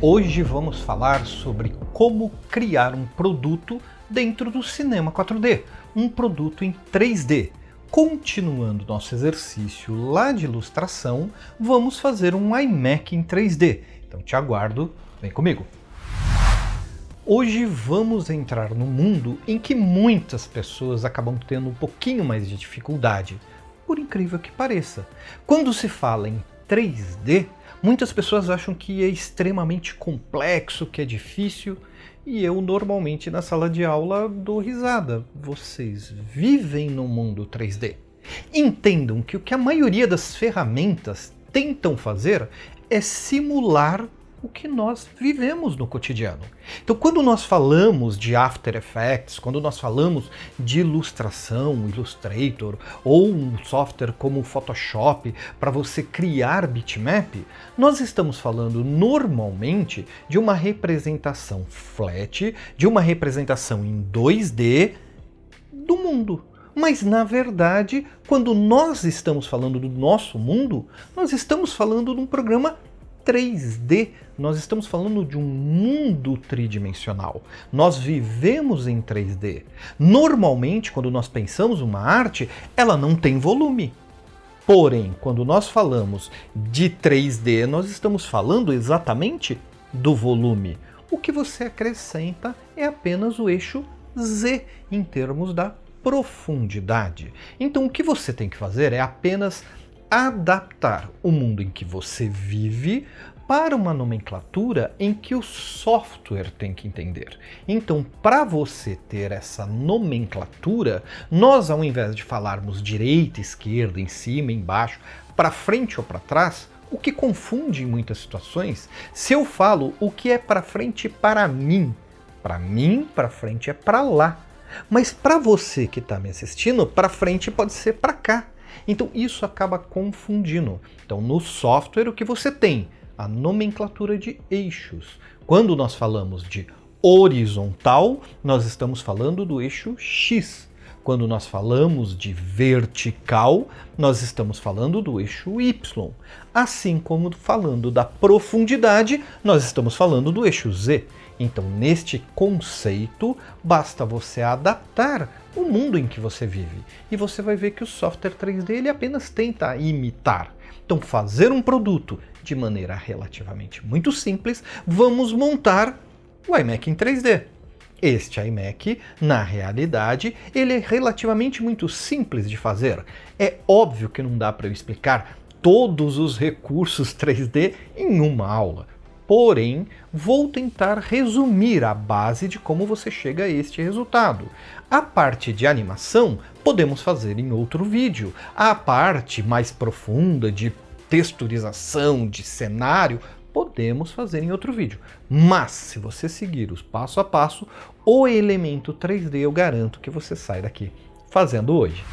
Hoje vamos falar sobre como criar um produto dentro do cinema 4D, um produto em 3D. Continuando nosso exercício lá de ilustração, vamos fazer um iMac em 3D. Então te aguardo, vem comigo. Hoje vamos entrar no mundo em que muitas pessoas acabam tendo um pouquinho mais de dificuldade, por incrível que pareça. Quando se fala em 3D, muitas pessoas acham que é extremamente complexo, que é difícil, e eu normalmente na sala de aula dou risada. Vocês vivem no mundo 3D. Entendam que o que a maioria das ferramentas tentam fazer é simular o que nós vivemos no cotidiano. Então, quando nós falamos de After Effects, quando nós falamos de ilustração, Illustrator, ou um software como o Photoshop para você criar bitmap, nós estamos falando normalmente de uma representação flat, de uma representação em 2D do mundo. Mas, na verdade, quando nós estamos falando do nosso mundo, nós estamos falando de um programa 3D, nós estamos falando de um mundo tridimensional. Nós vivemos em 3D. Normalmente, quando nós pensamos uma arte, ela não tem volume. Porém, quando nós falamos de 3D, nós estamos falando exatamente do volume. O que você acrescenta é apenas o eixo Z em termos da profundidade. Então, o que você tem que fazer é apenas adaptar o mundo em que você vive para uma nomenclatura em que o software tem que entender. Então, para você ter essa nomenclatura, nós, ao invés de falarmos direita, esquerda, em cima, embaixo, para frente ou para trás, o que confunde em muitas situações, se eu falo o que é para frente para mim, para frente é para lá. Mas para você que está me assistindo, para frente pode ser para cá. Então isso acaba confundindo. Então no software o que você tem? A nomenclatura de eixos. Quando nós falamos de horizontal, nós estamos falando do eixo X. Quando nós falamos de vertical, nós estamos falando do eixo Y. Assim como falando da profundidade, nós estamos falando do eixo Z. Então, neste conceito, basta você adaptar o mundo em que você vive. E você vai ver que o software 3D ele apenas tenta imitar. Então, fazer um produto de maneira relativamente muito simples, vamos montar o iMac em 3D. Este iMac, na realidade, ele é relativamente muito simples de fazer. É óbvio que não dá para eu explicar todos os recursos 3D em uma aula. Porém, vou tentar resumir a base de como você chega a este resultado. A parte de animação podemos fazer em outro vídeo. A parte mais profunda de texturização, de cenário, podemos fazer em outro vídeo. Mas, se você seguir os passo a passo, o elemento 3D eu garanto que você sai daqui fazendo hoje.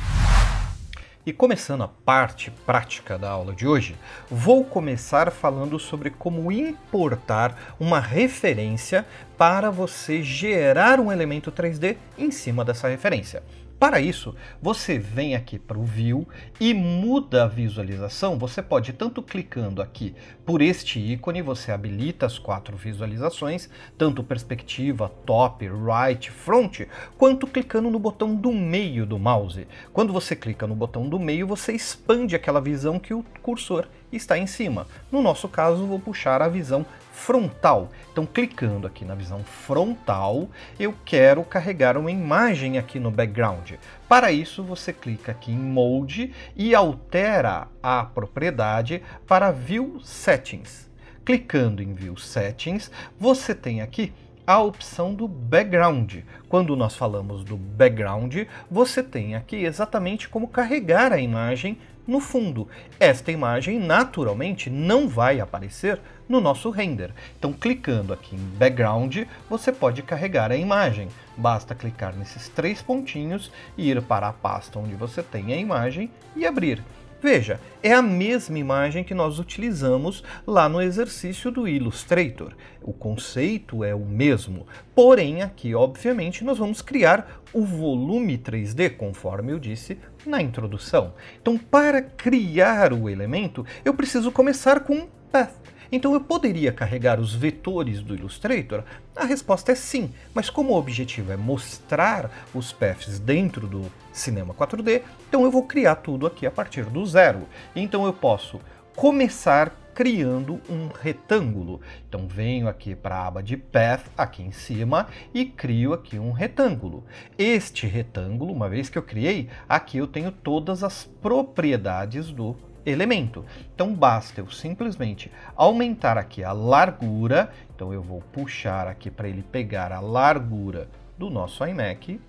E começando a parte prática da aula de hoje, vou começar falando sobre como importar uma referência para você gerar um elemento 3D em cima dessa referência. Para isso, você vem aqui para o View e muda a visualização. Você pode, tanto clicando aqui por este ícone, você habilita as 4 visualizações, tanto perspectiva, top, right, front, quanto clicando no botão do meio do mouse. Quando você clica no botão do meio, você expande aquela visão que o cursor está em cima. No nosso caso, vou puxar a visão frontal. Então, clicando aqui na visão frontal, eu quero carregar uma imagem aqui no background. Para isso, você clica aqui em Mode e altera a propriedade para View Settings. Clicando em View Settings, você tem aqui a opção do background. Quando nós falamos do background, você tem aqui exatamente como carregar a imagem no fundo. Esta imagem naturalmente não vai aparecer no nosso render. Então, clicando aqui em background, você pode carregar a imagem. Basta clicar nesses 3 pontinhos e ir para a pasta onde você tem a imagem e abrir. Veja, é a mesma imagem que nós utilizamos lá no exercício do Illustrator. O conceito é o mesmo, porém aqui, obviamente, nós vamos criar o volume 3D, conforme eu disse na introdução. Então, para criar o elemento, eu preciso começar com um path. Então eu poderia carregar os vetores do Illustrator? A resposta é sim, mas como o objetivo é mostrar os paths dentro do Cinema 4D, então eu vou criar tudo aqui a partir do zero. Então eu posso começar criando um retângulo. Então venho aqui para a aba de Path, aqui em cima, e crio aqui um retângulo. Este retângulo, uma vez que eu criei, aqui eu tenho todas as propriedades do elemento. Então basta eu simplesmente aumentar aqui a largura, então eu vou puxar aqui para ele pegar a largura do nosso iMac,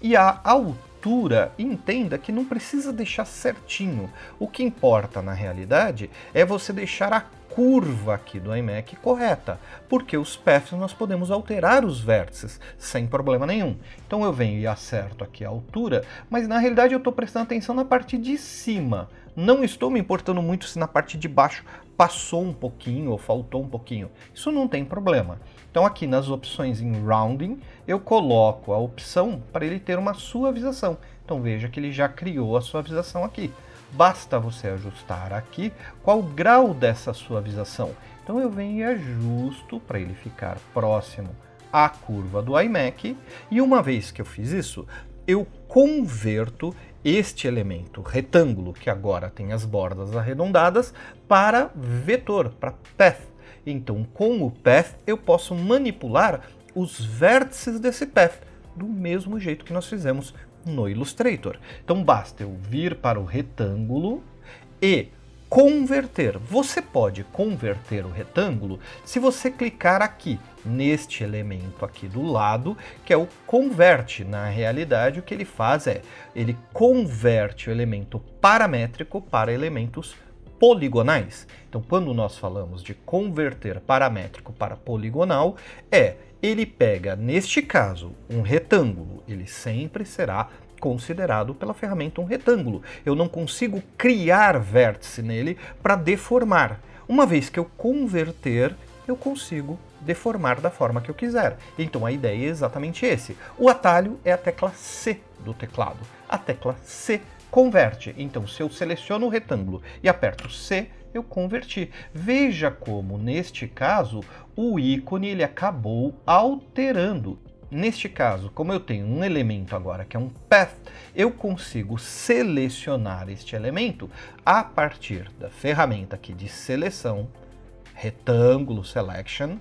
e a altura, entenda que não precisa deixar certinho. O que importa na realidade é você deixar a curva aqui do iMac correta, porque os paths nós podemos alterar os vértices sem problema nenhum. Então eu venho e acerto aqui a altura, mas na realidade eu estou prestando atenção na parte de cima. Não estou me importando muito se na parte de baixo passou um pouquinho ou faltou um pouquinho. Isso não tem problema. Então aqui nas opções em Rounding, eu coloco a opção para ele ter uma suavização. Então veja que ele já criou a suavização aqui. Basta você ajustar aqui qual o grau dessa suavização. Então eu venho e ajusto para ele ficar próximo à curva do iMac. E uma vez que eu fiz isso, eu converto este elemento retângulo, que agora tem as bordas arredondadas, para vetor, para path. Então, com o path, eu posso manipular os vértices desse path, do mesmo jeito que nós fizemos no Illustrator. Então, basta eu vir para o retângulo e converter. Você pode converter o retângulo se você clicar aqui, neste elemento aqui do lado, que é o converte. Na realidade, o que ele faz é, ele converte o elemento paramétrico para elementos poligonais. Então, quando nós falamos de converter paramétrico para poligonal, ele pega, neste caso, um retângulo, ele sempre será considerado pela ferramenta um retângulo. Eu não consigo criar vértice nele para deformar. Uma vez que eu converter, eu consigo deformar da forma que eu quiser. Então a ideia é exatamente esse. O atalho é a tecla C do teclado. A tecla C converte. Então, se eu seleciono o retângulo e aperto C, eu converti. Veja como, neste caso, o ícone ele acabou alterando. Neste caso, como eu tenho um elemento agora que é um path, eu consigo selecionar este elemento a partir da ferramenta aqui de seleção, retângulo selection,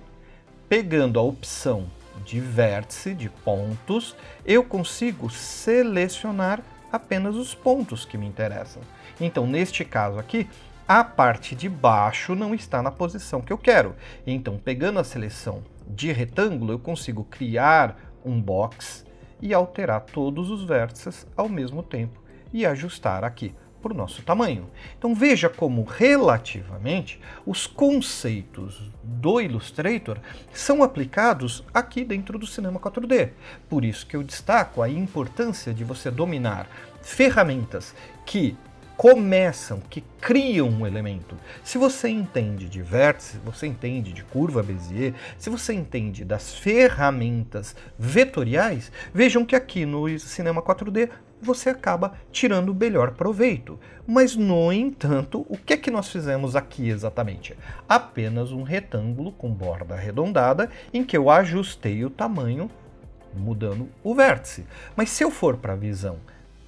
pegando a opção de vértice, de pontos, eu consigo selecionar apenas os pontos que me interessam. Então, neste caso aqui, a parte de baixo não está na posição que eu quero. Então, pegando a seleção de retângulo, eu consigo criar um box e alterar todos os vértices ao mesmo tempo e ajustar aqui para o nosso tamanho. Então veja como relativamente os conceitos do Illustrator são aplicados aqui dentro do Cinema 4D. Por isso que eu destaco a importância de você dominar ferramentas que começam, que criam um elemento. Se você entende de vértice, você entende de curva Bézier, se você entende das ferramentas vetoriais, vejam que aqui no Cinema 4D você acaba tirando o melhor proveito. Mas, no entanto, o que é que nós fizemos aqui exatamente? Apenas um retângulo com borda arredondada em que eu ajustei o tamanho mudando o vértice. Mas se eu for para a visão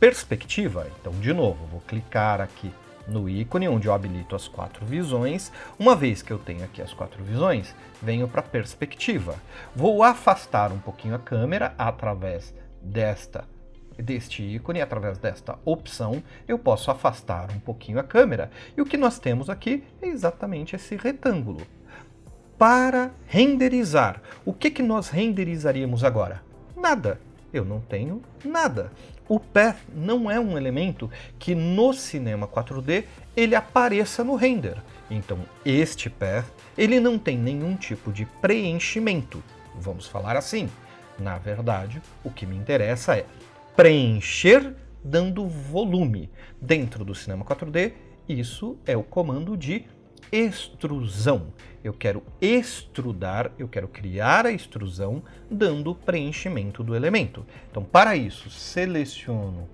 perspectiva, então de novo, vou clicar aqui no ícone onde eu habilito as 4 visões. Uma vez que eu tenho aqui as 4 visões, venho para perspectiva. Vou afastar um pouquinho a câmera através deste ícone, através desta opção, eu posso afastar um pouquinho a câmera. E o que nós temos aqui é exatamente esse retângulo. Para renderizar, o que nós renderizaríamos agora? Nada. Eu não tenho nada. O path não é um elemento que no Cinema 4D ele apareça no render. Então este path ele não tem nenhum tipo de preenchimento. Vamos falar assim. Na verdade, o que me interessa é preencher dando volume. Dentro do Cinema 4D, isso é o comando de extrusão. Eu quero extrudar, eu quero criar a extrusão dando preenchimento do elemento. Então, para isso, seleciono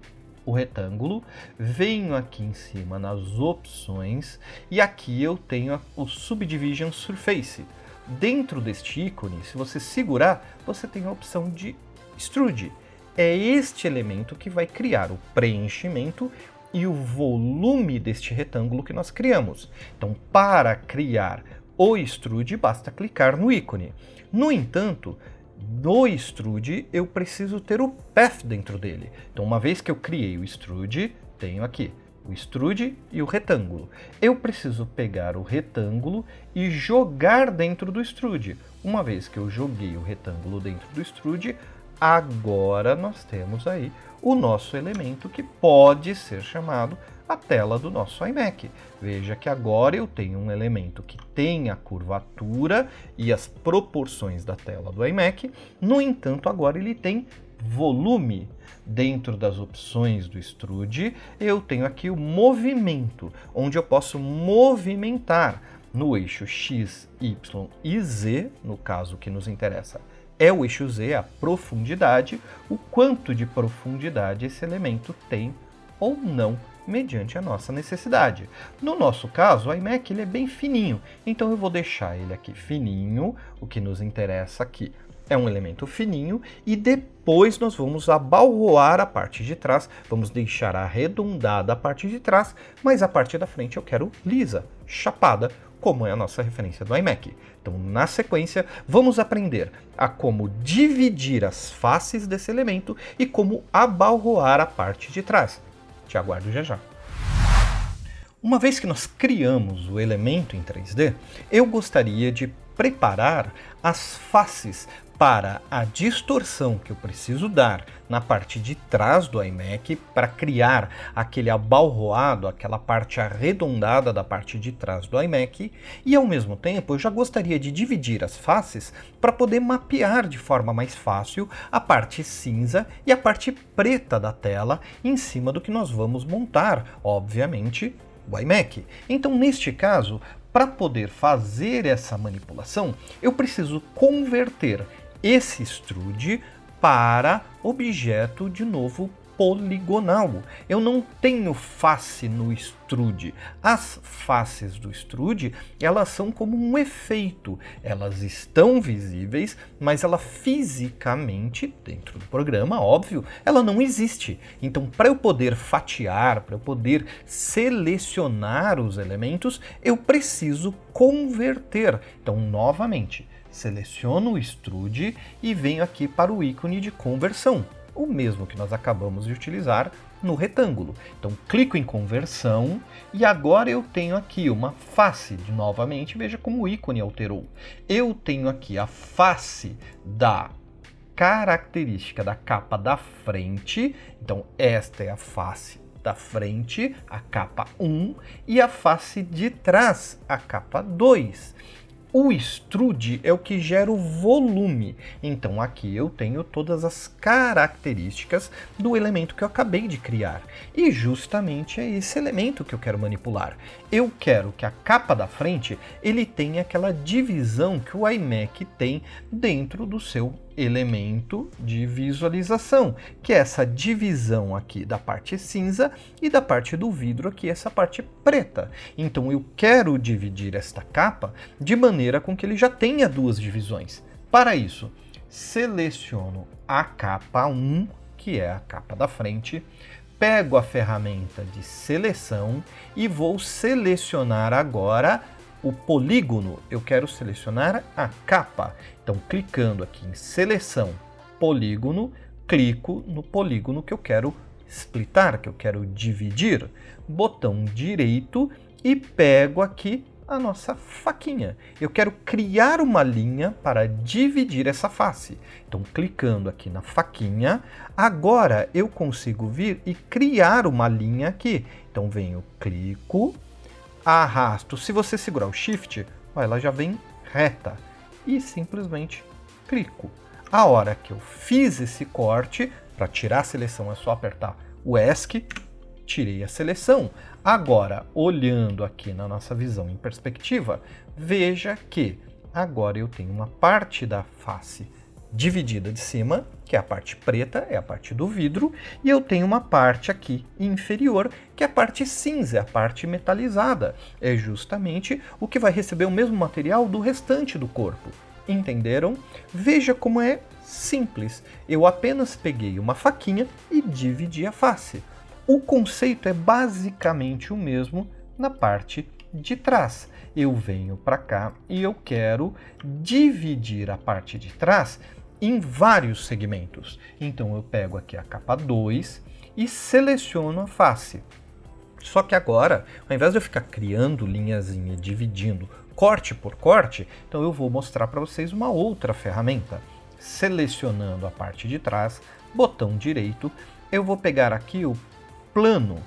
o retângulo, venho aqui em cima nas opções e aqui eu tenho o Subdivision Surface. Dentro deste ícone, se você segurar, você tem a opção de Extrude. É este elemento que vai criar o preenchimento e o volume deste retângulo que nós criamos. Então, para criar o Extrude, basta clicar no ícone. No entanto, no Extrude, eu preciso ter o Path dentro dele. Então, uma vez que eu criei o Extrude, tenho aqui o Extrude e o retângulo. Eu preciso pegar o retângulo e jogar dentro do Extrude. Uma vez que eu joguei o retângulo dentro do Extrude, agora nós temos aí o nosso elemento que pode ser chamado a tela do nosso iMac. Veja que agora eu tenho um elemento que tem a curvatura e as proporções da tela do iMac, no entanto agora ele tem volume. Dentro das opções do Extrude, eu tenho aqui o movimento, onde eu posso movimentar no eixo X, Y e Z, no caso que nos interessa é o eixo Z, a profundidade, o quanto de profundidade esse elemento tem ou não, mediante a nossa necessidade. No nosso caso, o iMac ele é bem fininho, então eu vou deixar ele aqui fininho, o que nos interessa aqui é um elemento fininho, e depois nós vamos abalroar a parte de trás, vamos deixar arredondada a parte de trás, mas a parte da frente eu quero lisa, chapada, como é a nossa referência do iMac. Então, na sequência, vamos aprender a como dividir as faces desse elemento e como abalroar a parte de trás. Te aguardo já já. Uma vez que nós criamos o elemento em 3D, eu gostaria de preparar as faces para a distorção que eu preciso dar na parte de trás do iMac para criar aquele abalroado, aquela parte arredondada da parte de trás do iMac, e ao mesmo tempo eu já gostaria de dividir as faces para poder mapear de forma mais fácil a parte cinza e a parte preta da tela em cima do que nós vamos montar, obviamente, o iMac. Então, neste caso, para poder fazer essa manipulação, eu preciso converter esse extrude para objeto, de novo, poligonal. Eu não tenho face no extrude. As faces do extrude, elas são como um efeito. Elas estão visíveis, mas ela fisicamente, dentro do programa, óbvio, ela não existe. Então, para eu poder fatiar, para eu poder selecionar os elementos, eu preciso converter. Então, novamente, seleciono o extrude e venho aqui para o ícone de conversão, o mesmo que nós acabamos de utilizar no retângulo. Então clico em conversão e agora eu tenho aqui uma face. Novamente, veja como o ícone alterou. Eu tenho aqui a face da característica da capa da frente. Então esta é a face da frente, a capa 1, e a face de trás, a capa 2. O extrude é o que gera o volume, então aqui eu tenho todas as características do elemento que eu acabei de criar. E justamente é esse elemento que eu quero manipular. Eu quero que a capa da frente ele tenha aquela divisão que o iMac tem dentro do seu elemento de visualização, que é essa divisão aqui da parte cinza e da parte do vidro aqui, essa parte preta. Então eu quero dividir esta capa de maneira com que ele já tenha duas divisões. Para isso, seleciono a capa 1, que é a capa da frente, pego a ferramenta de seleção e vou selecionar agora o polígono. Eu quero selecionar a capa. Então, clicando aqui em seleção polígono, clico no polígono que eu quero splitar, que eu quero dividir. Botão direito e pego aqui a nossa faquinha. Eu quero criar uma linha para dividir essa face. Então, clicando aqui na faquinha, agora eu consigo vir e criar uma linha aqui. Então, venho, clico, arrasto. Se você segurar o Shift, ela já vem reta. E simplesmente clico. A hora que eu fiz esse corte, para tirar a seleção é só apertar o ESC, tirei a seleção. Agora, olhando aqui na nossa visão em perspectiva, veja que agora eu tenho uma parte da face dividida de cima, que é a parte preta, é a parte do vidro, e eu tenho uma parte aqui inferior, que é a parte cinza, a parte metalizada. É justamente o que vai receber o mesmo material do restante do corpo. Entenderam? Veja como é simples. Eu apenas peguei uma faquinha e dividi a face. O conceito é basicamente o mesmo na parte de trás. Eu venho para cá e eu quero dividir a parte de trás em vários segmentos. Então eu pego aqui a capa 2 e seleciono a face. Só que agora, ao invés de eu ficar criando linhazinha, dividindo corte por corte, então eu vou mostrar para vocês uma outra ferramenta. Selecionando a parte de trás, botão direito, eu vou pegar aqui o plano,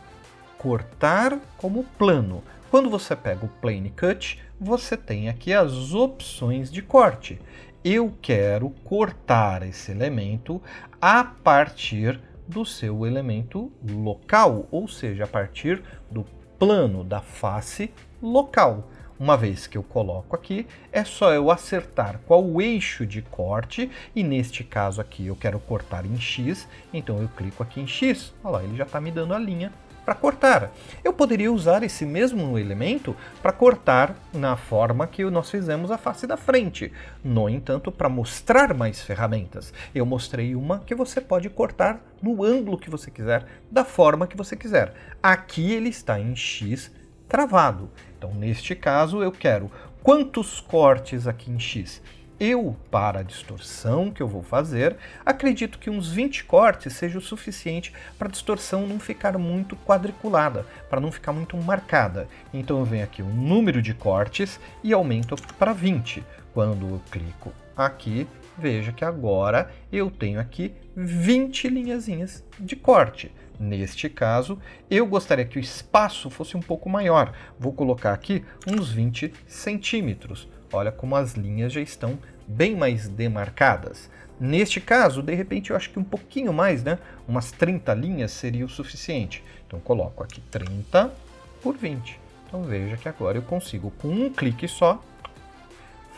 cortar como plano. Quando você pega o Plane Cut, você tem aqui as opções de corte. Eu quero cortar esse elemento a partir do seu elemento local, ou seja, a partir do plano da face local. Uma vez que eu coloco aqui, é só eu acertar qual o eixo de corte, e neste caso aqui eu quero cortar em X, então eu clico aqui em X, olha lá, ele já está me dando a linha para cortar. Eu poderia usar esse mesmo elemento para cortar na forma que nós fizemos a face da frente. No entanto, para mostrar mais ferramentas, eu mostrei uma que você pode cortar no ângulo que você quiser, da forma que você quiser. Aqui ele está em X travado. Então, neste caso, eu quero quantos cortes aqui em X? Eu, para a distorção que eu vou fazer, acredito que uns 20 cortes seja o suficiente para a distorção não ficar muito quadriculada, para não ficar muito marcada. Então eu venho aqui o número de cortes e aumento para 20. Quando eu clico aqui, veja que agora eu tenho aqui 20 linhazinhas de corte. Neste caso, eu gostaria que o espaço fosse um pouco maior. Vou colocar aqui uns 20 centímetros. Olha como as linhas já estão bem mais demarcadas. Neste caso, de repente, eu acho que um pouquinho mais, né? Umas 30 linhas seria o suficiente. Então, coloco aqui 30 por 20. Então, veja que agora eu consigo, com um clique só,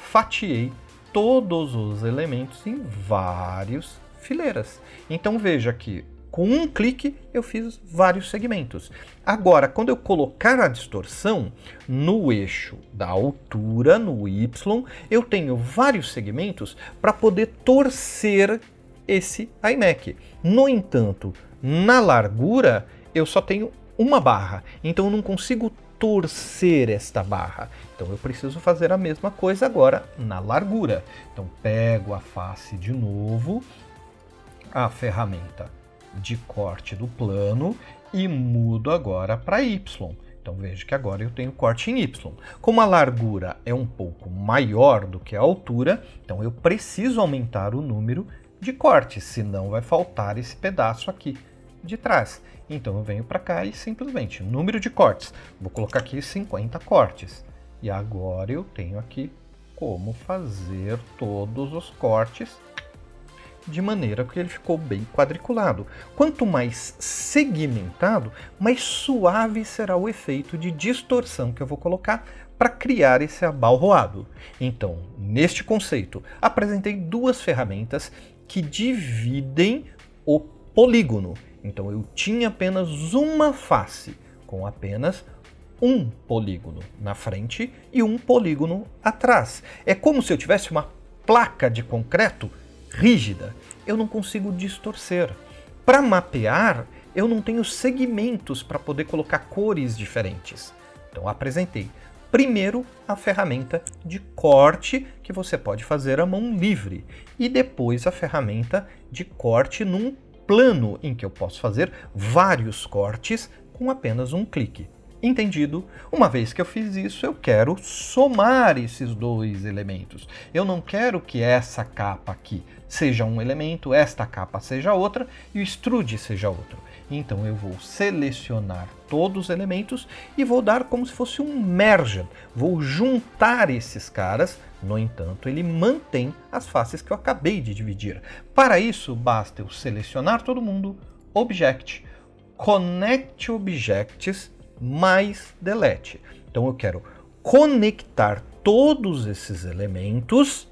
fatiei todos os elementos em várias fileiras. Então, veja que com um clique eu fiz vários segmentos. Agora, quando eu colocar a distorção no eixo da altura, no Y, eu tenho vários segmentos para poder torcer esse iMac. No entanto, na largura, eu só tenho uma barra, então eu não consigo torcer esta barra. Então eu preciso fazer a mesma coisa agora na largura. Então pego a face de novo, a ferramenta de corte do plano e mudo agora para Y. Então veja que agora eu tenho corte em Y. Como a largura é um pouco maior do que a altura, então eu preciso aumentar o número de cortes, senão vai faltar esse pedaço aqui de trás. Então eu venho para cá e simplesmente número de cortes. Vou colocar aqui 50 cortes. E agora eu tenho aqui como fazer todos os cortes de maneira que ele ficou bem quadriculado. Quanto mais segmentado, mais suave será o efeito de distorção que eu vou colocar para criar esse abalroado. Então, neste conceito, apresentei duas ferramentas que dividem o polígono. Então, eu tinha apenas uma face, com apenas um polígono na frente e um polígono atrás. É como se eu tivesse uma placa de concreto rígida, eu não consigo distorcer. Para mapear, eu não tenho segmentos para poder colocar cores diferentes. Então apresentei primeiro a ferramenta de corte, que você pode fazer à mão livre, e depois a ferramenta de corte num plano, em que eu posso fazer vários cortes com apenas um clique. Entendido? Uma vez que eu fiz isso, eu quero somar esses dois elementos. Eu não quero que essa capa aqui seja um elemento, esta capa seja outra e o extrude seja outro. Então eu vou selecionar todos os elementos e vou dar como se fosse um merge. Vou juntar esses caras, no entanto, ele mantém as faces que eu acabei de dividir. Para isso, basta eu selecionar todo mundo, Object, Connect Objects, mais Delete. Então eu quero conectar todos esses elementos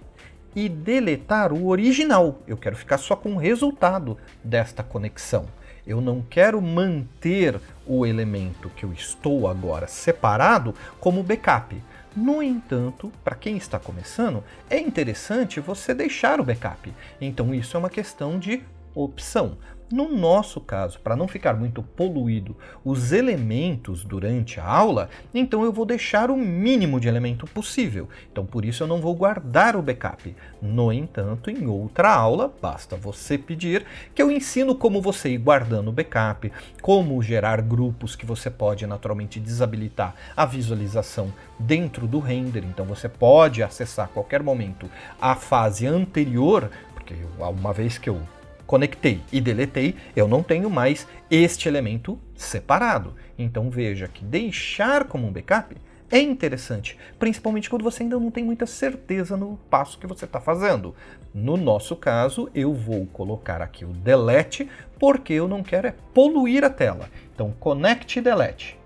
e deletar o original. Eu quero ficar só com o resultado desta conexão. Eu não quero manter o elemento que eu estou agora separado como backup. No entanto, para quem está começando, é interessante você deixar o backup. Então isso é uma questão de opção. No nosso caso, para não ficar muito poluído os elementos durante a aula, então eu vou deixar o mínimo de elemento possível. Então por isso eu não vou guardar o backup. No entanto, em outra aula, basta você pedir que eu ensino como você ir guardando o backup, como gerar grupos que você pode naturalmente desabilitar a visualização dentro do render. Então você pode acessar a qualquer momento a fase anterior, porque uma vez que eu conectei e deletei, eu não tenho mais este elemento separado. Então veja que deixar como um backup é interessante, principalmente quando você ainda não tem muita certeza no passo que você está fazendo. No nosso caso, eu vou colocar aqui o delete, porque eu não quero é poluir a tela. Então, connect e delete.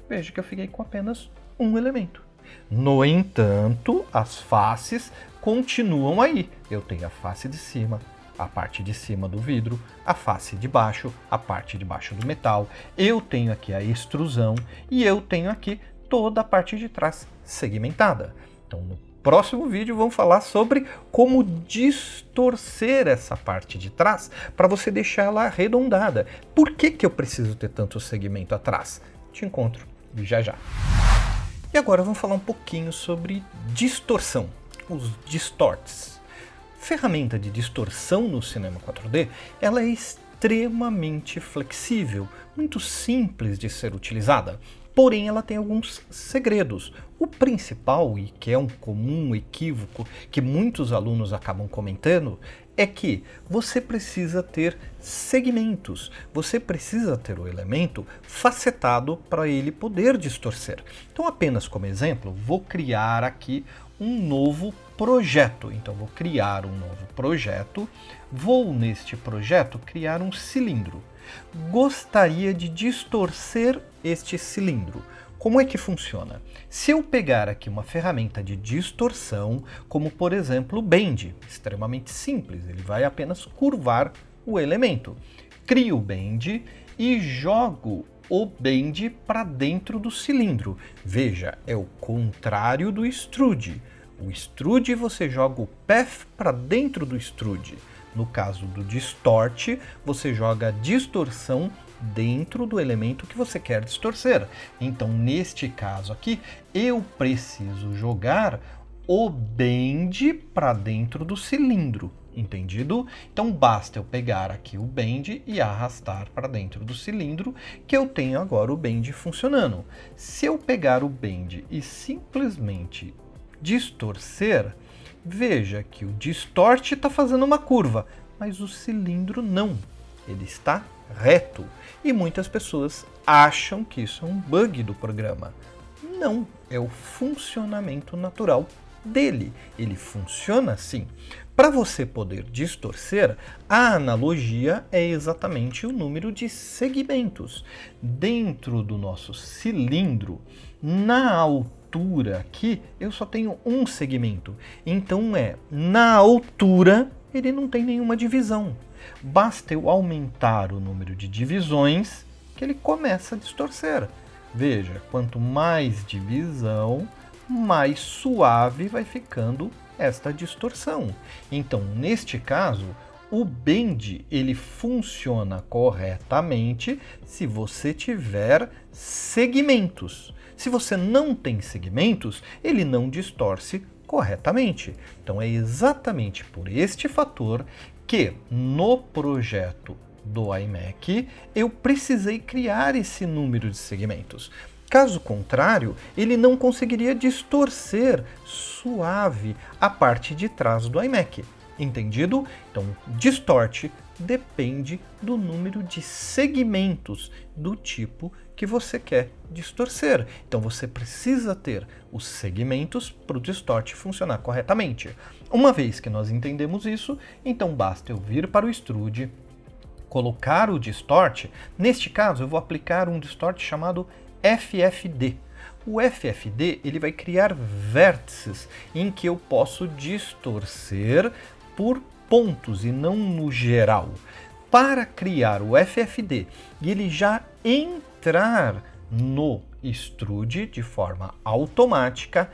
Veja que eu fiquei com apenas um elemento. No entanto, as faces continuam aí. Eu tenho a face de cima, a parte de cima do vidro, a face de baixo, a parte de baixo do metal. Eu tenho aqui a extrusão e eu tenho aqui toda a parte de trás segmentada. Então, no próximo vídeo vamos falar sobre como distorcer essa parte de trás para você deixar ela arredondada. Por que eu preciso ter tanto segmento atrás? Te encontro já já. E agora vamos falar um pouquinho sobre distorção, os distorts. Ferramenta de distorção no cinema 4D, ela é extremamente flexível, muito simples de ser utilizada, porém ela tem alguns segredos. O principal, e que é um comum equívoco que muitos alunos acabam comentando, é que você precisa ter segmentos, você precisa ter o elemento facetado para ele poder distorcer. Então, apenas como exemplo, vou criar aqui um novo projeto. Então vou criar um novo projeto, vou neste projeto criar um cilindro. Gostaria de distorcer este cilindro. Como é que funciona? Se eu pegar aqui uma ferramenta de distorção, como por exemplo o Bend, extremamente simples, ele vai apenas curvar o elemento. Crio o Bend e jogo o Bend para dentro do cilindro. Veja, é o contrário do Extrude. O Extrude você joga o Path para dentro do Extrude. No caso do Distort, você joga a distorção dentro do elemento que você quer distorcer. Então, neste caso aqui, eu preciso jogar o Bend para dentro do cilindro. Entendido? Então basta eu pegar aqui o Bend e arrastar para dentro do cilindro, que eu tenho agora o Bend funcionando. Se eu pegar o Bend e simplesmente distorcer, veja que o Distort está fazendo uma curva, mas o cilindro não, ele está reto. E muitas pessoas acham que isso é um bug do programa. Não, é o funcionamento natural dele. Ele funciona assim. Para você poder distorcer, a analogia é exatamente o número de segmentos. Dentro do nosso cilindro, na altura aqui, eu só tenho um segmento. Então na altura, ele não tem nenhuma divisão. Basta eu aumentar o número de divisões que ele começa a distorcer. Veja, quanto mais divisão, mais suave vai ficando esta distorção. Então, neste caso, o Bend ele funciona corretamente se você tiver segmentos. Se você não tem segmentos, ele não distorce corretamente. Então, é exatamente por este fator que no projeto do iMac eu precisei criar esse número de segmentos. Caso contrário, ele não conseguiria distorcer suave a parte de trás do iMac. Entendido? Então, distort depende do número de segmentos do tipo que você quer distorcer. Então, você precisa ter os segmentos para o distort funcionar corretamente. Uma vez que nós entendemos isso, então basta eu vir para o Extrude, colocar o distort. Neste caso, eu vou aplicar um distort chamado FFD. O FFD ele vai criar vértices em que eu posso distorcer por pontos e não no geral. Para criar o FFD e ele já entrar no extrude de forma automática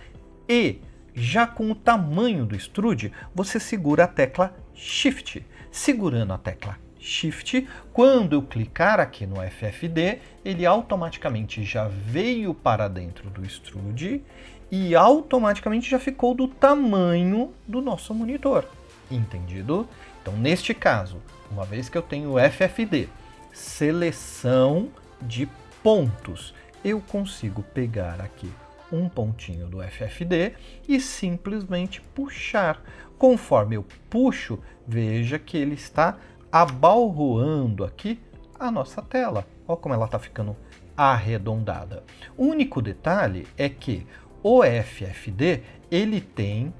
e já com o tamanho do extrude, você segura a tecla Shift. Segurando a tecla Shift, quando eu clicar aqui no FFD, ele automaticamente já veio para dentro do extrude e automaticamente já ficou do tamanho do nosso monitor. Entendido? Então, neste caso, uma vez que eu tenho o FFD, seleção de pontos, eu consigo pegar aqui um pontinho do FFD e simplesmente puxar. Conforme eu puxo, veja que ele está abalroando aqui a nossa tela. Olha como ela está ficando arredondada. O único detalhe é que o FFD ele tem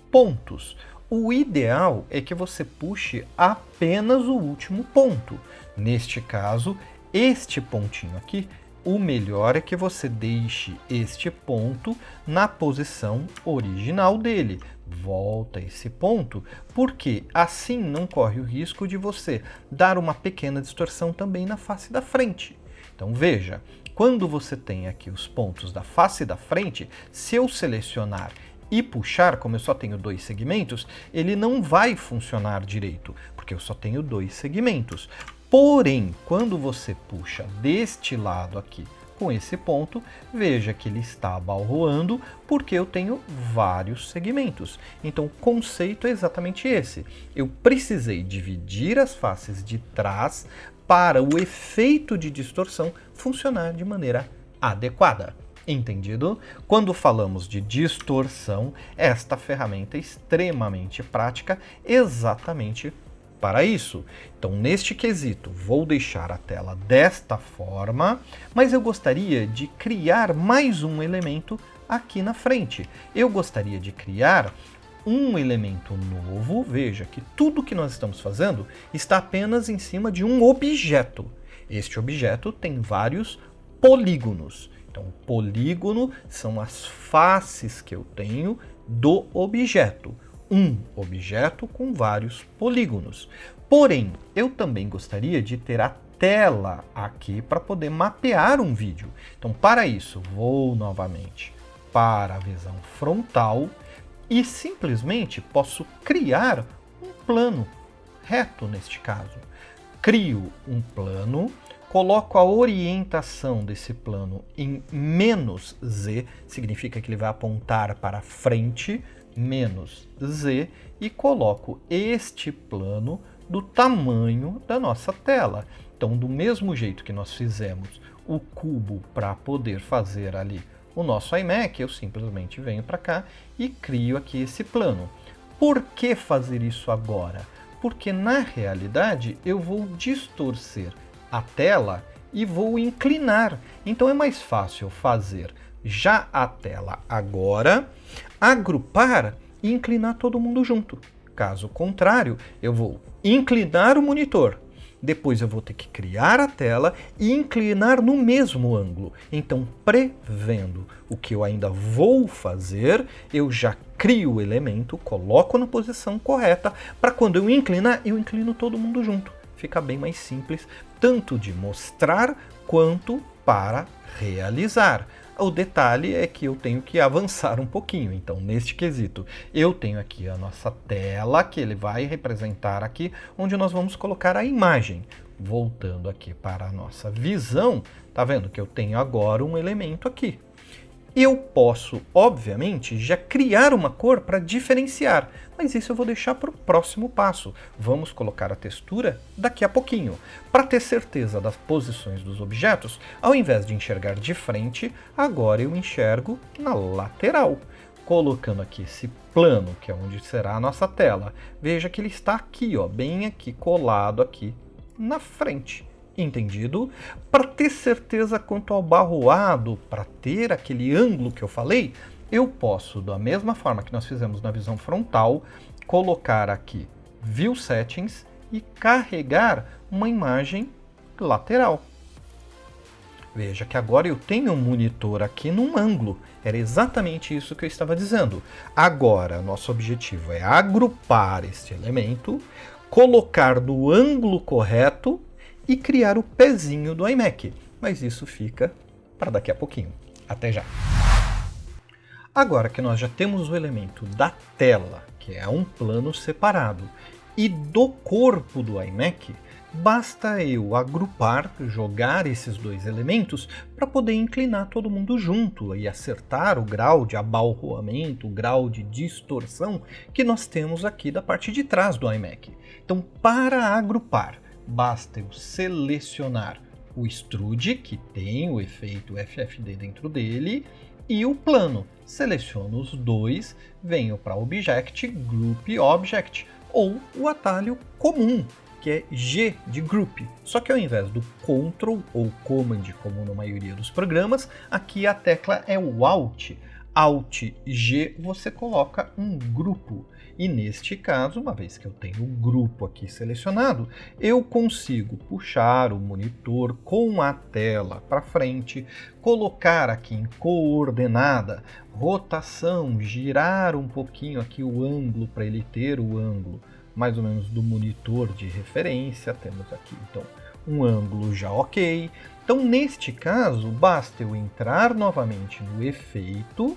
pontos. O ideal é que você puxe apenas o último ponto. Neste caso, este pontinho aqui, o melhor é que você deixe este ponto na posição original dele. Volta esse ponto, porque assim não corre o risco de você dar uma pequena distorção também na face da frente. Então veja, quando você tem aqui os pontos da face da frente, se eu selecionar e puxar, como eu só tenho 2 segmentos, ele não vai funcionar direito, porque eu só tenho 2 segmentos. Porém, quando você puxa deste lado aqui com esse ponto, veja que ele está abalroando porque eu tenho vários segmentos. Então, o conceito é exatamente esse. Eu precisei dividir as faces de trás para o efeito de distorção funcionar de maneira adequada. Entendido? Quando falamos de distorção, esta ferramenta é extremamente prática exatamente para isso. Então, neste quesito, vou deixar a tela desta forma, mas eu gostaria de criar mais um elemento aqui na frente. Eu gostaria de criar um elemento novo. Veja que tudo que nós estamos fazendo está apenas em cima de um objeto. Este objeto tem vários polígonos. Então, o polígono são as faces que eu tenho do objeto. Um objeto com vários polígonos. Porém, eu também gostaria de ter a tela aqui para poder mapear um vídeo. Então, para isso, vou novamente para a visão frontal e simplesmente posso criar um plano reto neste caso. Crio um plano, coloco a orientação desse plano em -z, significa que ele vai apontar para frente, -z, e coloco este plano do tamanho da nossa tela. Então, do mesmo jeito que nós fizemos o cubo para poder fazer ali o nosso iMac, eu simplesmente venho para cá e crio aqui esse plano. Por que fazer isso agora? Porque na realidade eu vou distorcer a tela e vou inclinar. Então é mais fácil fazer já a tela agora, agrupar e inclinar todo mundo junto. Caso contrário, eu vou inclinar o monitor, depois eu vou ter que criar a tela e inclinar no mesmo ângulo. Então, prevendo o que eu ainda vou fazer, eu já crio o elemento, coloco na posição correta, para quando eu inclinar, eu inclino todo mundo junto. Fica bem mais simples, tanto de mostrar quanto para realizar. O detalhe é que eu tenho que avançar um pouquinho. Então, neste quesito, eu tenho aqui a nossa tela, que ele vai representar aqui, onde nós vamos colocar a imagem. Voltando aqui para a nossa visão, tá vendo que eu tenho agora um elemento aqui. Eu posso, obviamente, já criar uma cor para diferenciar, mas isso eu vou deixar para o próximo passo. Vamos colocar a textura daqui a pouquinho. Para ter certeza das posições dos objetos, ao invés de enxergar de frente, agora eu enxergo na lateral. Colocando aqui esse plano, que é onde será a nossa tela, veja que ele está aqui, ó, bem aqui, colado aqui na frente. Entendido? Para ter certeza quanto ao barroado, para ter aquele ângulo que eu falei, eu posso, da mesma forma que nós fizemos na visão frontal, colocar aqui View Settings e carregar uma imagem lateral. Veja que agora eu tenho um monitor aqui num ângulo. Era exatamente isso que eu estava dizendo. Agora, nosso objetivo é agrupar este elemento, colocar no ângulo correto e criar o pezinho do iMac. Mas isso fica para daqui a pouquinho. Até já! Agora que nós já temos o elemento da tela, que é um plano separado, e do corpo do iMac, basta eu agrupar, jogar esses dois elementos para poder inclinar todo mundo junto e acertar o grau de abalroamento, o grau de distorção que nós temos aqui da parte de trás do iMac. Então, para agrupar, basta eu selecionar o extrude, que tem o efeito FFD dentro dele, e o plano. Seleciono os dois, venho para Object, Group Object, ou o atalho comum, que é G de Group. Só que ao invés do Ctrl ou Command, como na maioria dos programas, aqui a tecla é o Alt. Alt G você coloca um grupo. E neste caso, uma vez que eu tenho o grupo aqui selecionado, eu consigo puxar o monitor com a tela para frente, colocar aqui em coordenada, rotação, girar um pouquinho aqui o ângulo para ele ter o ângulo mais ou menos do monitor de referência. Temos aqui então um ângulo já ok. Então neste caso basta eu entrar novamente no efeito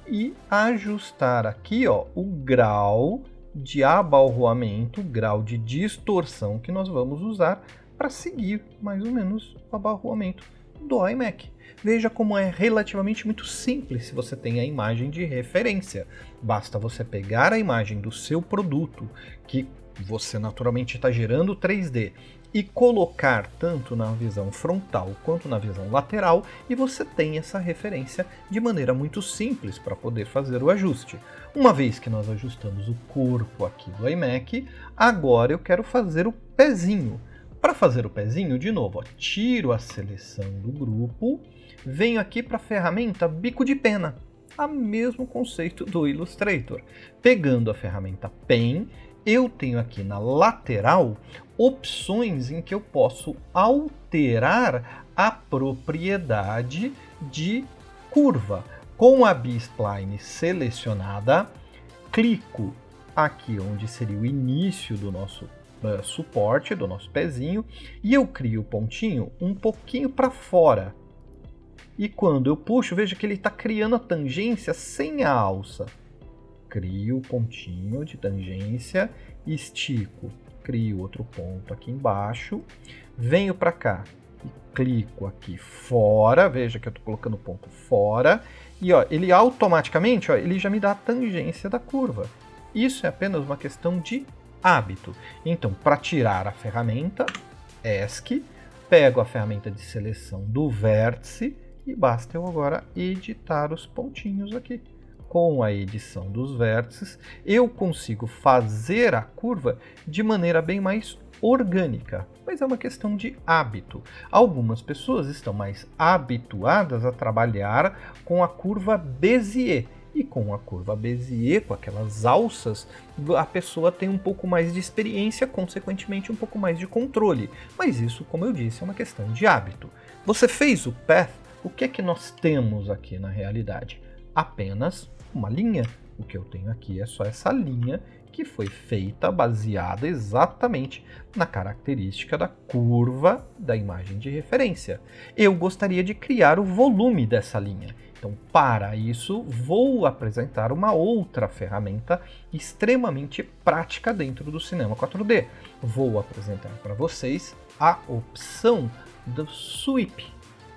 e ajustar aqui o grau de abalroamento, grau de distorção que nós vamos usar para seguir mais ou menos o abalroamento do iMac. Veja como é relativamente muito simples se você tem a imagem de referência. Basta você pegar a imagem do seu produto, que você naturalmente está gerando 3D, e colocar tanto na visão frontal quanto na visão lateral, e você tem essa referência de maneira muito simples para poder fazer o ajuste. Uma vez que nós ajustamos o corpo aqui do iMac, agora eu quero fazer o pezinho. Para fazer o pezinho, de novo, tiro a seleção do grupo, venho aqui para a ferramenta bico de pena, o mesmo conceito do Illustrator. Pegando a ferramenta Pen, eu tenho aqui na lateral opções em que eu posso alterar a propriedade de curva. Com a B-Spline selecionada, clico aqui onde seria o início do nosso suporte, do nosso pezinho, e eu crio o pontinho um pouquinho para fora. E quando eu puxo, veja que ele está criando a tangência sem a alça. Crio o pontinho de tangência, estico, crio outro ponto aqui embaixo, venho para cá e clico aqui fora, veja que eu estou colocando o ponto fora, e ele automaticamente ele já me dá a tangência da curva. Isso é apenas uma questão de hábito. Então, para tirar a ferramenta, ESC, pego a ferramenta de seleção do vértice e basta eu agora editar os pontinhos aqui. Com a edição dos vértices, eu consigo fazer a curva de maneira bem mais orgânica, mas é uma questão de hábito. Algumas pessoas estão mais habituadas a trabalhar com a curva Bézier, e com a curva Bézier, com aquelas alças, a pessoa tem um pouco mais de experiência, consequentemente um pouco mais de controle. Mas isso, como eu disse, é uma questão de hábito. Você fez o path, o que é que nós temos aqui na realidade? Apenas uma linha. O que eu tenho aqui é só essa linha que foi feita baseada exatamente na característica da curva da imagem de referência. Eu gostaria de criar o volume dessa linha. Então, para isso, vou apresentar uma outra ferramenta extremamente prática dentro do Cinema 4D. Vou apresentar para vocês a opção do Sweep.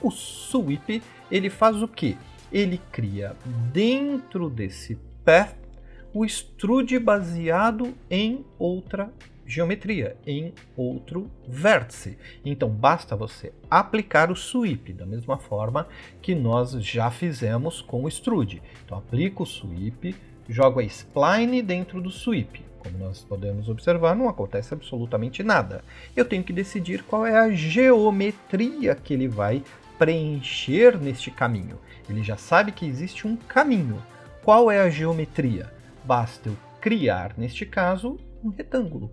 O Sweep, ele faz o quê? Ele cria dentro desse path o extrude baseado em outra geometria, em outro vértice. Então basta você aplicar o sweep da mesma forma que nós já fizemos com o extrude. Então aplico o sweep, jogo a spline dentro do sweep. Como nós podemos observar, não acontece absolutamente nada. Eu tenho que decidir qual é a geometria que ele vai preencher neste caminho. Ele já sabe que existe um caminho. Qual é a geometria? Basta eu criar, neste caso, um retângulo.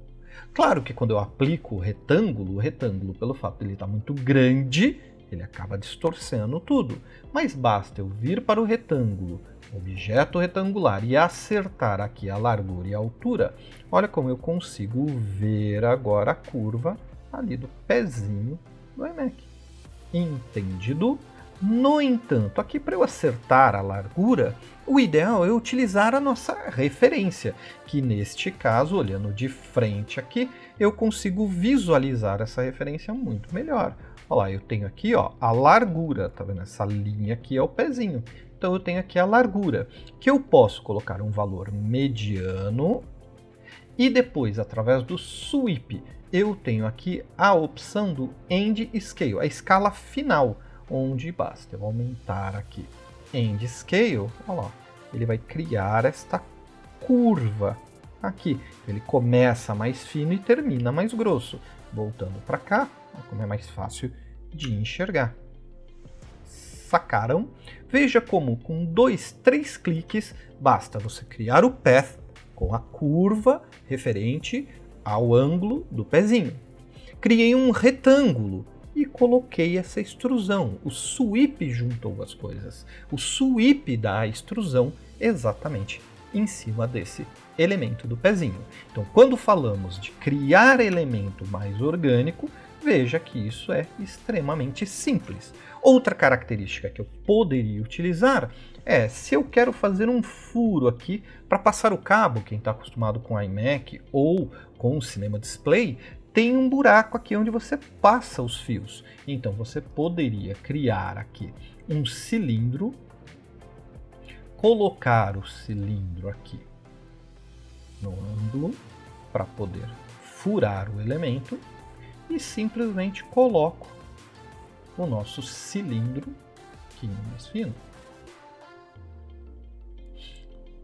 Claro que quando eu aplico o retângulo, pelo fato de ele estar muito grande, ele acaba distorcendo tudo. Mas basta eu vir para o retângulo, objeto retangular, e acertar aqui a largura e a altura, olha como eu consigo ver agora a curva ali do pezinho do iMac. Entendido? No entanto, aqui para eu acertar a largura, o ideal é utilizar a nossa referência, que neste caso, olhando de frente aqui, eu consigo visualizar essa referência muito melhor. Olha lá, eu tenho aqui a largura, tá vendo? Essa linha aqui é o pezinho. Então eu tenho aqui a largura, que eu posso colocar um valor mediano e depois, através do sweep, eu tenho aqui a opção do end scale, a escala final, onde basta eu aumentar aqui end scale, olha lá, ele vai criar esta curva aqui. Ele começa mais fino e termina mais grosso. Voltando para cá, como é mais fácil de enxergar. Sacaram? Veja como com 2, 3 cliques basta você criar o path com a curva referente ao ângulo do pezinho. Criei um retângulo e coloquei essa extrusão. O sweep juntou as coisas. O sweep dá a extrusão exatamente em cima desse elemento do pezinho. Então, quando falamos de criar elemento mais orgânico, veja que isso é extremamente simples. Outra característica que eu poderia utilizar é, se eu quero fazer um furo aqui para passar o cabo, quem está acostumado com iMac ou com o Cinema Display, tem um buraco aqui onde você passa os fios. Então você poderia criar aqui um cilindro, colocar o cilindro aqui no ângulo para poder furar o elemento e simplesmente coloco o nosso cilindro aqui mais fino.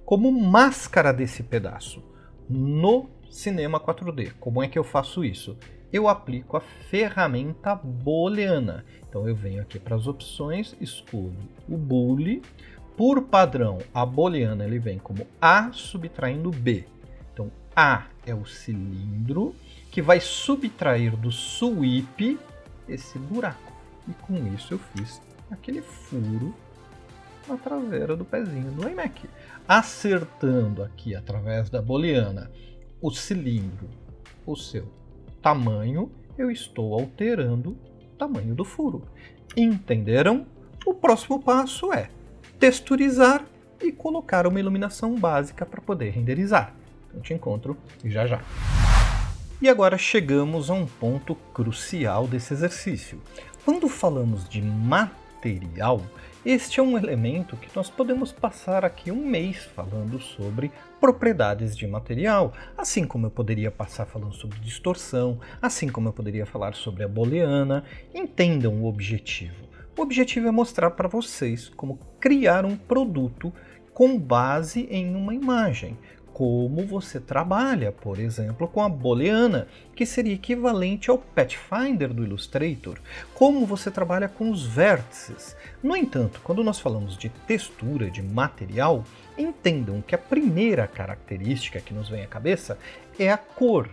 Como máscara desse pedaço no Cinema 4D. Como é que eu faço isso? Eu aplico a ferramenta booleana. Então eu venho aqui para as opções, escolho o boolean. Por padrão, a booleana ele vem como A subtraindo B. Então A é o cilindro que vai subtrair do sweep esse buraco. E com isso eu fiz aquele furo na traseira do pezinho do iMac. Acertando aqui através da booleana o cilindro, o seu tamanho, eu estou alterando o tamanho do furo. Entenderam? O próximo passo é texturizar e colocar uma iluminação básica para poder renderizar. Eu te encontro já já. E agora chegamos a um ponto crucial desse exercício. Quando falamos de material, este é um elemento que nós podemos passar aqui um mês falando sobre propriedades de material, assim como eu poderia passar falando sobre distorção, assim como eu poderia falar sobre a booleana. Entendam o objetivo. O objetivo é mostrar para vocês como criar um produto com base em uma imagem. Como você trabalha, por exemplo, com a booleana, que seria equivalente ao Pathfinder do Illustrator. Como você trabalha com os vértices. No entanto, quando nós falamos de textura, de material, entendam que a primeira característica que nos vem à cabeça é a cor.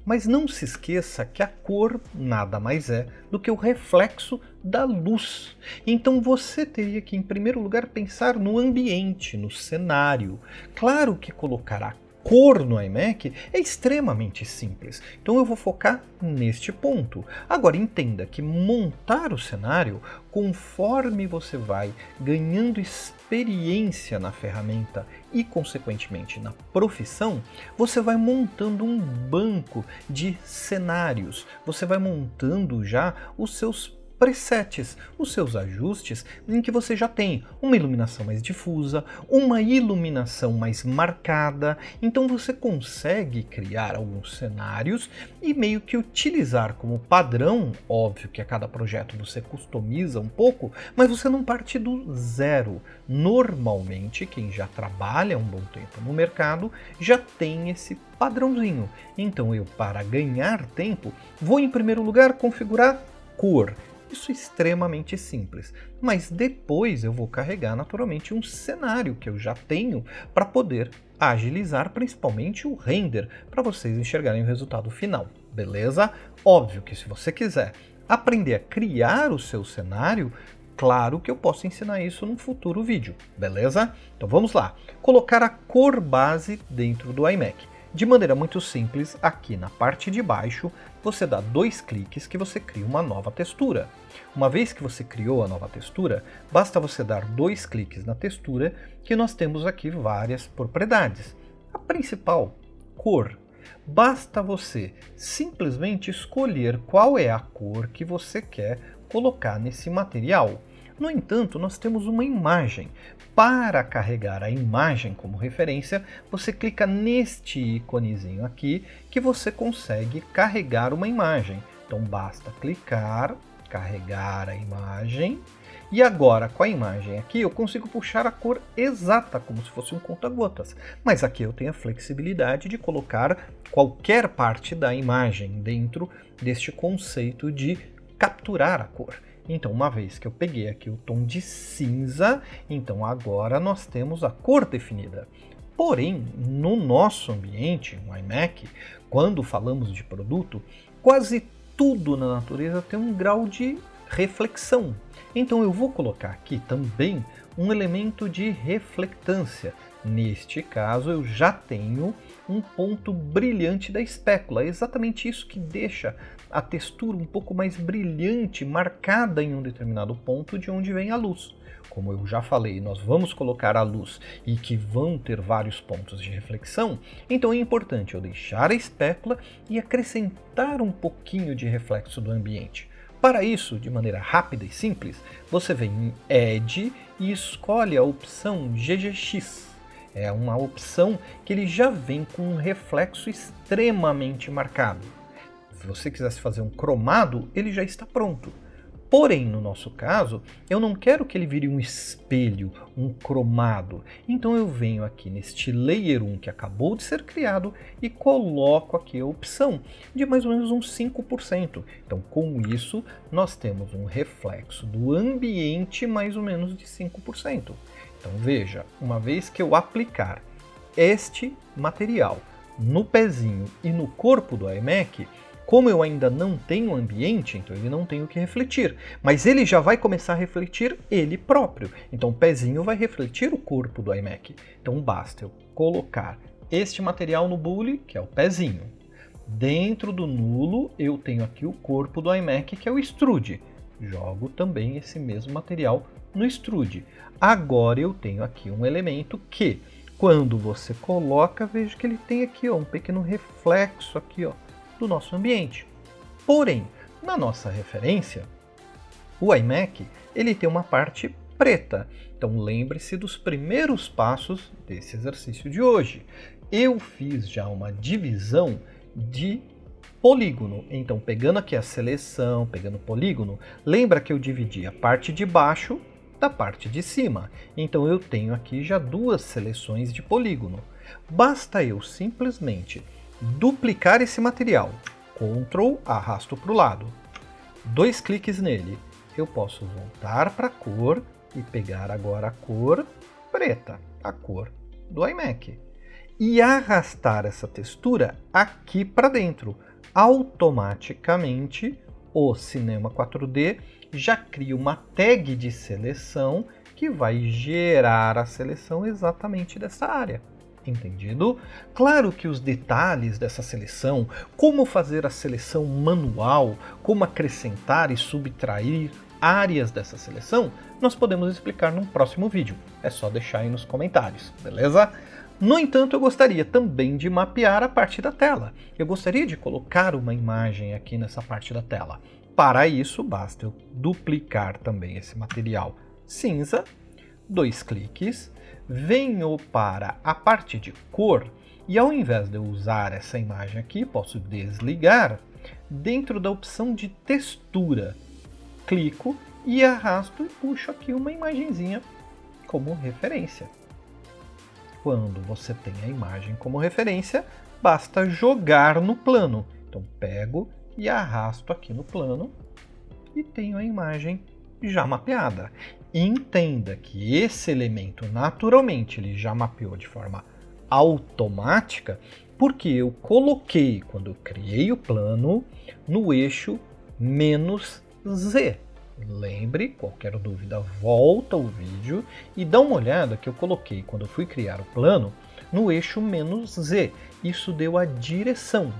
Mas não se esqueça que a cor nada mais é do que o reflexo da luz. Então você teria que, em primeiro lugar, pensar no ambiente, no cenário. Claro que colocar a cor no iMac é extremamente simples, então eu vou focar neste ponto. Agora entenda que montar o cenário, conforme você vai ganhando experiência na ferramenta e consequentemente na profissão, você vai montando um banco de cenários, você vai montando já os seus presets, os seus ajustes, em que você já tem uma iluminação mais difusa, uma iluminação mais marcada, então você consegue criar alguns cenários e meio que utilizar como padrão. Óbvio que a cada projeto você customiza um pouco, mas você não parte do zero. Normalmente, quem já trabalha um bom tempo no mercado já tem esse padrãozinho. Então eu, para ganhar tempo, vou em primeiro lugar configurar cor. Isso é extremamente simples, mas depois eu vou carregar naturalmente um cenário que eu já tenho para poder agilizar principalmente o render, para vocês enxergarem o resultado final, beleza? Óbvio que se você quiser aprender a criar o seu cenário, claro que eu posso ensinar isso num futuro vídeo, beleza? Então vamos lá. Colocar a cor base dentro do iMac. De maneira muito simples, aqui na parte de baixo, você dá 2 cliques que você cria uma nova textura. Uma vez que você criou a nova textura, basta você dar 2 cliques na textura que nós temos aqui várias propriedades. A principal, cor. Basta você simplesmente escolher qual é a cor que você quer colocar nesse material. No entanto, nós temos uma imagem. Para carregar a imagem como referência, você clica neste íconezinho aqui que você consegue carregar uma imagem. Então basta clicar, carregar a imagem, e agora com a imagem aqui eu consigo puxar a cor exata, como se fosse um conta-gotas. Mas aqui eu tenho a flexibilidade de colocar qualquer parte da imagem dentro deste conceito de capturar a cor. Então, uma vez que eu peguei aqui o tom de cinza, então agora nós temos a cor definida. Porém, no nosso ambiente, no iMac, quando falamos de produto, quase tudo na natureza tem um grau de reflexão. Então eu vou colocar aqui também um elemento de reflectância. Neste caso, eu já tenho um ponto brilhante da espécula. É exatamente isso que deixa a textura um pouco mais brilhante, marcada em um determinado ponto de onde vem a luz. Como eu já falei, nós vamos colocar a luz e que vão ter vários pontos de reflexão, então é importante eu deixar a espécula e acrescentar um pouquinho de reflexo do ambiente. Para isso, de maneira rápida e simples, você vem em Edge e escolhe a opção GGX. É uma opção que ele já vem com um reflexo extremamente marcado. Se você quisesse fazer um cromado, ele já está pronto. Porém, no nosso caso, eu não quero que ele vire um espelho, um cromado. Então eu venho aqui neste Layer 1 que acabou de ser criado e coloco aqui a opção de mais ou menos uns 5%. Então com isso, nós temos um reflexo do ambiente mais ou menos de 5%. Então veja, uma vez que eu aplicar este material no pezinho e no corpo do iMac, como eu ainda não tenho ambiente, então ele não tem o que refletir, mas ele já vai começar a refletir ele próprio. Então o pezinho vai refletir o corpo do iMac. Então basta eu colocar este material no bule, que é o pezinho. Dentro do nulo eu tenho aqui o corpo do iMac, que é o extrude. Jogo também esse mesmo material no extrude. Agora eu tenho aqui um elemento que, quando você coloca, veja que ele tem aqui ó, um pequeno reflexo aqui, ó, do nosso ambiente. Porém, na nossa referência, o iMac ele tem uma parte preta. Então lembre-se dos primeiros passos desse exercício de hoje. Eu fiz já uma divisão de polígono. Então pegando aqui a seleção, pegando o polígono, lembra que eu dividi a parte de baixo da parte de cima. Então eu tenho aqui já 2 seleções de polígono. Basta eu simplesmente duplicar esse material, Ctrl, arrasto para o lado, 2 cliques nele, eu posso voltar para a cor e pegar agora a cor preta, a cor do iMac, e arrastar essa textura aqui para dentro. Automaticamente o Cinema 4D já cria uma tag de seleção que vai gerar a seleção exatamente dessa área. Entendido? Claro que os detalhes dessa seleção, como fazer a seleção manual, como acrescentar e subtrair áreas dessa seleção, nós podemos explicar num próximo vídeo. É só deixar aí nos comentários, beleza? No entanto, eu gostaria também de mapear a parte da tela. Eu gostaria de colocar uma imagem aqui nessa parte da tela. Para isso, basta eu duplicar também esse material cinza, 2 cliques, venho para a parte de cor e ao invés de eu usar essa imagem aqui, posso desligar dentro da opção de textura. Clico e arrasto e puxo aqui uma imagenzinha como referência. Quando você tem a imagem como referência, basta jogar no plano. Então pego e arrasto aqui no plano e tenho a imagem já mapeada. Entenda que esse elemento naturalmente ele já mapeou de forma automática porque eu coloquei, quando eu criei o plano, no eixo menos Z. Lembre, qualquer dúvida, volta ao vídeo e dá uma olhada que eu coloquei quando eu fui criar o plano no eixo menos Z. Isso deu a direção.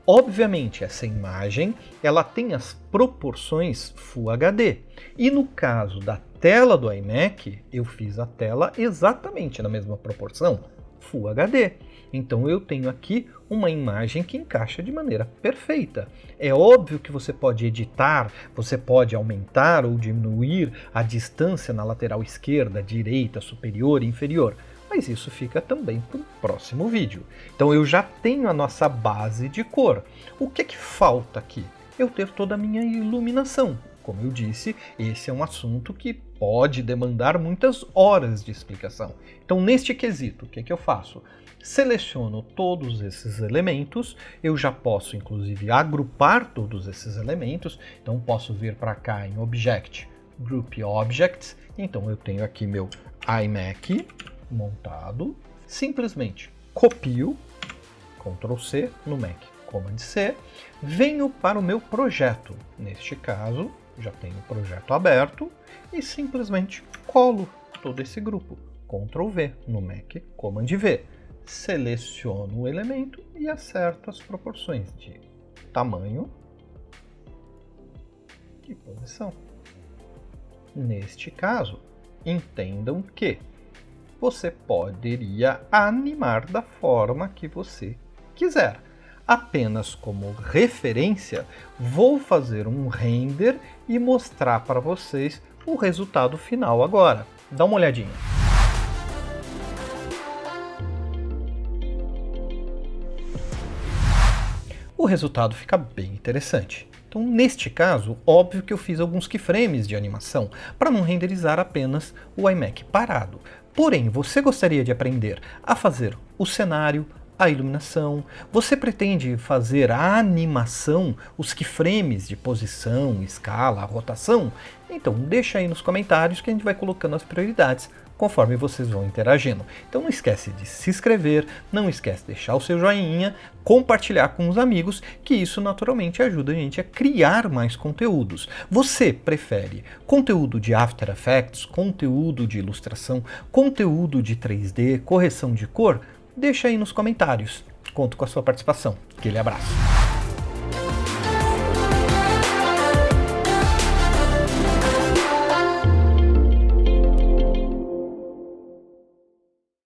Obviamente, essa imagem ela tem as proporções Full HD. E no caso da tela do iMac, eu fiz a tela exatamente na mesma proporção, Full HD. Então eu tenho aqui uma imagem que encaixa de maneira perfeita. É óbvio que você pode editar, você pode aumentar ou diminuir a distância na lateral esquerda, direita, superior e inferior, mas isso fica também para o próximo vídeo. Então eu já tenho a nossa base de cor. O que é que falta aqui? Eu ter toda a minha iluminação. Como eu disse, esse é um assunto que pode demandar muitas horas de explicação. Então neste quesito, o que é que eu faço? Seleciono todos esses elementos, eu já posso inclusive agrupar todos esses elementos, então posso vir para cá em Object, Group Objects, então eu tenho aqui meu iMac montado, simplesmente copio, Ctrl C no Mac, Command C, venho para o meu projeto, neste caso já tenho o projeto aberto e simplesmente colo todo esse grupo, Ctrl V no Mac, Command V. Seleciono o elemento e acerto as proporções de tamanho e posição. Neste caso, entendam que você poderia animar da forma que você quiser. Apenas como referência, vou fazer um render e mostrar para vocês o resultado final agora. Dá uma olhadinha. O resultado fica bem interessante. Então, neste caso, óbvio que eu fiz alguns keyframes de animação para não renderizar apenas o iMac parado. Porém, você gostaria de aprender a fazer o cenário, a iluminação, você pretende fazer a animação, os keyframes de posição, escala, rotação? Então, deixa aí nos comentários que a gente vai colocando as prioridades conforme vocês vão interagindo. Então não esquece de se inscrever, não esquece de deixar o seu joinha, compartilhar com os amigos, que isso naturalmente ajuda a gente a criar mais conteúdos. Você prefere conteúdo de After Effects, conteúdo de ilustração, conteúdo de 3D, correção de cor? Deixa aí nos comentários. Conto com a sua participação. Aquele abraço.